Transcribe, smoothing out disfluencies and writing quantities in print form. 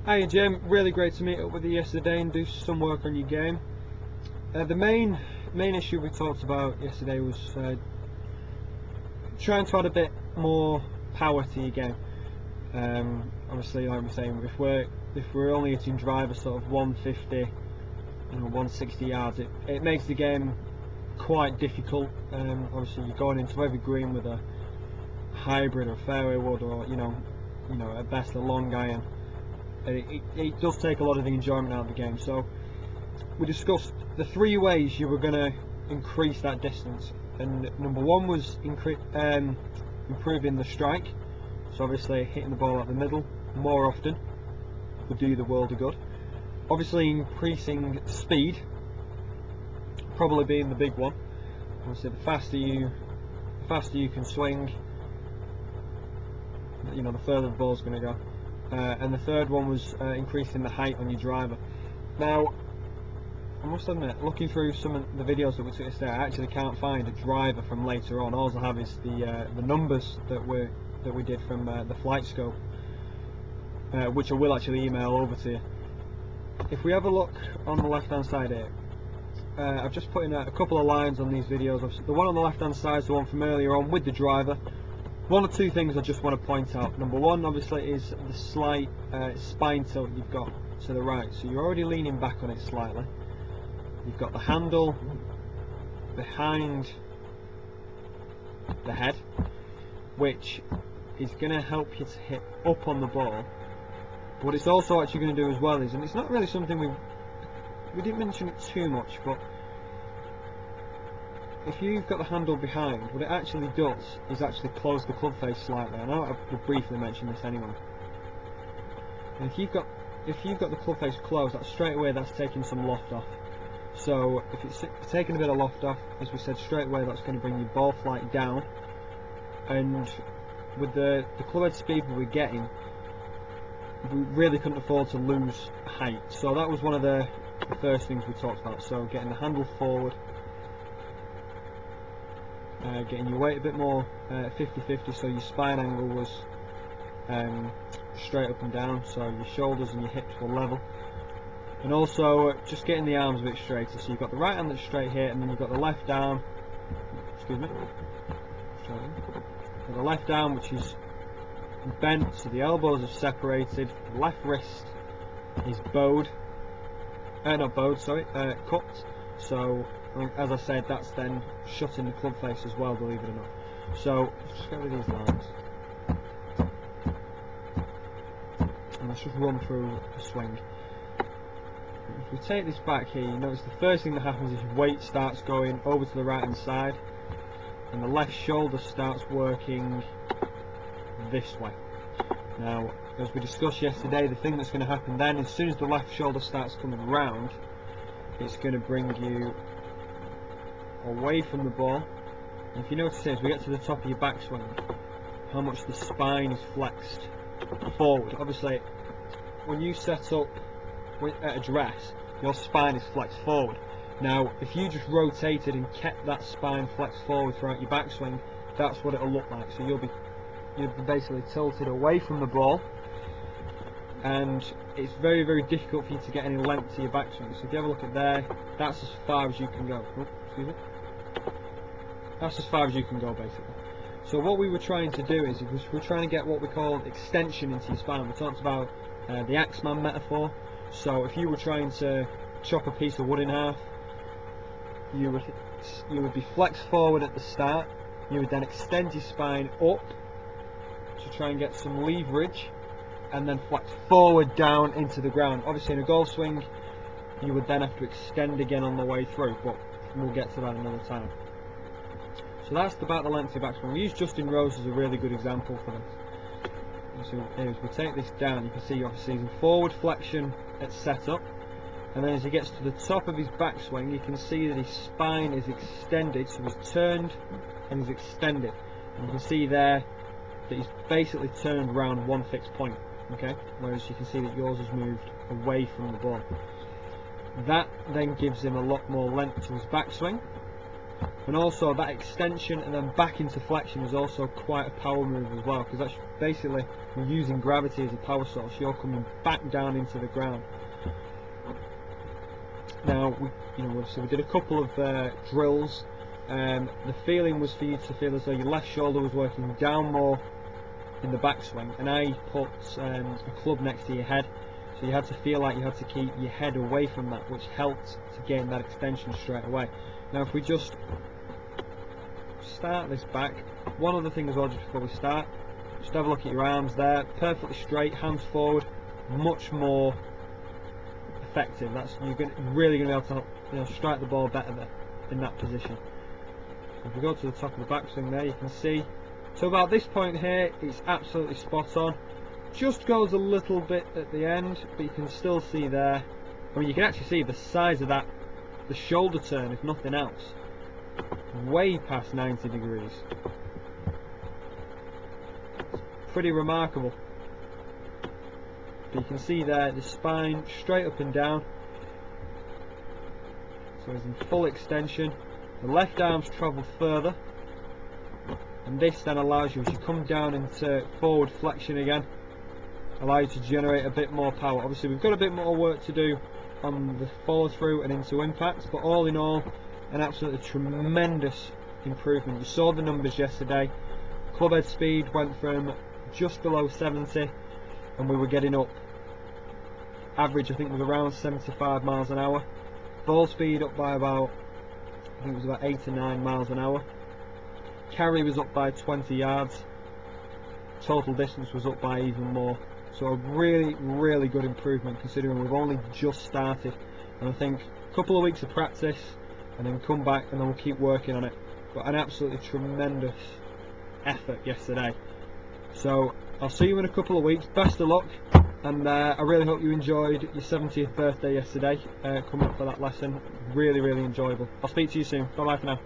Hiya Jim, really great to meet up with you yesterday and do some work on your game. The main issue we talked about yesterday was trying to add a bit more power to your game. Obviously, like we're saying, if we're only hitting driver sort of 150, 160 yards, it makes the game quite difficult. Obviously, you're going into every green with a hybrid or fairway wood, or at best a long iron. It does take a lot of the enjoyment out of the game. So we discussed the 3 ways you were going to increase that distance, and number 1 was improving the strike. So obviously hitting the ball at the middle more often would do the world of good. Obviously increasing speed, probably being the big one. Obviously the faster you can swing, the further the ball's going to go. And the third one was increasing the height on your driver. Now, I must admit, looking through some of the videos that we took yesterday, I actually can't find a driver from later on. All I have is the numbers that we did from the flight scope, which I will actually email over to you. If we have a look on the left hand side here, I've just put in a couple of lines on these videos. Obviously, the one on the left hand side is the one from earlier on with the driver. 1 or 2 things I just want to point out. Number 1, obviously, is the slight spine tilt you've got to the right. So you're already leaning back on it slightly. You've got the handle behind the head, which is going to help you to hit up on the ball. But what it's also actually going to do as well is, and it's not really something we didn't mention it too much, but if you've got the handle behind, what it actually does is actually close the club face slightly. I know I've briefly mentioned this anyway. And if you've got the club face closed, that's straight away that's taking some loft off. So if it's taking a bit of loft off, as we said, straight away that's going to bring your ball flight down. And with the club head speed we were getting, we really couldn't afford to lose height. So that was one of the first things we talked about. So getting the handle forward, getting your weight a bit more 50-50, so your spine angle was straight up and down, so your shoulders and your hips were level, and also just getting the arms a bit straighter. So you've got the right hand that's straight here, and then you've got the left arm, the left arm which is bent, so the elbows are separated, the left wrist is bowed, cupped. So as I said, that's then shutting the club face as well, believe it or not. So let's just get rid of these lines and let's just run through the swing. If we take this back here, you notice the first thing that happens is your weight starts going over to the right hand side and the left shoulder starts working this way. Now, as we discussed yesterday, the thing that's going to happen then, as soon as the left shoulder starts coming around, it's going to bring you away from the ball. And if you notice here, as we get to the top of your backswing, how much the spine is flexed forward. Obviously, when you set up at address, your spine is flexed forward. Now, if you just rotated and kept that spine flexed forward throughout your backswing, that's what it'll look like. So you'll be basically tilted away from the ball, and it's very, very difficult for you to get any length to your backswing. So if you have a look at there, that's as far as you can go. Oh, excuse me. That's as far as you can go, basically. So what we were trying to do is we're trying to get what we call extension into your spine. We talked about the Axeman metaphor. So if you were trying to chop a piece of wood in half, you would be flexed forward at the start. You would then extend your spine up to try and get some leverage, and then flex forward down into the ground. Obviously in a golf swing you would then have to extend again on the way through, but we'll get to that another time. So that's about the length of the backswing. We use Justin Rose as a really good example for this. So as we take this down, you can see obviously he's in forward flexion at setup, and then as he gets to the top of his backswing, you can see that his spine is extended, so he's turned and he's extended. And you can see there that he's basically turned around one fixed point, okay? Whereas you can see that yours has moved away from the ball. That then gives him a lot more length to his backswing, And also that extension and then back into flexion is also quite a power move as well, because that's basically you're using gravity as a power source. You're coming back down into the ground. Now we did a couple of drills. The feeling was for you to feel as though your left shoulder was working down more in the backswing, and I put a club next to your head, so you had to feel like you had to keep your head away from that, which helped to gain that extension straight away. Now if we just start this back, one other thing as well just before we start, just have a look at your arms there, perfectly straight, hands forward, much more effective. You're really going to be able to strike the ball better there in that position. If we go to the top of the backswing there, you can see, so about this point here, it's absolutely spot on. Just goes a little bit at the end, but you can still see there, I mean you can actually see the size of that, the shoulder turn if nothing else, way past 90 degrees. It's pretty remarkable. But you can see there the spine straight up and down, so it's in full extension. The left arm's travelled further, and this then allows you, as you come down into forward flexion again, allow you to generate a bit more power. Obviously we've got a bit more work to do on the follow through and into impact, but all in all an absolutely tremendous improvement. You saw the numbers yesterday. Club head speed went from just below 70 and we were getting up, average I think was around 75 miles an hour. Ball speed up by about, I think it was about 8 to 9 miles an hour. Carry was up by 20 yards. Total distance was up by even more. So a really good improvement considering we've only just started. And I think a couple of weeks of practice and then come back and then we'll keep working on it. But an absolutely tremendous effort yesterday. So I'll see you in a couple of weeks. Best of luck, and I really hope you enjoyed your 70th birthday yesterday, coming up for that lesson. Really enjoyable. I'll speak to you soon. Bye bye for now.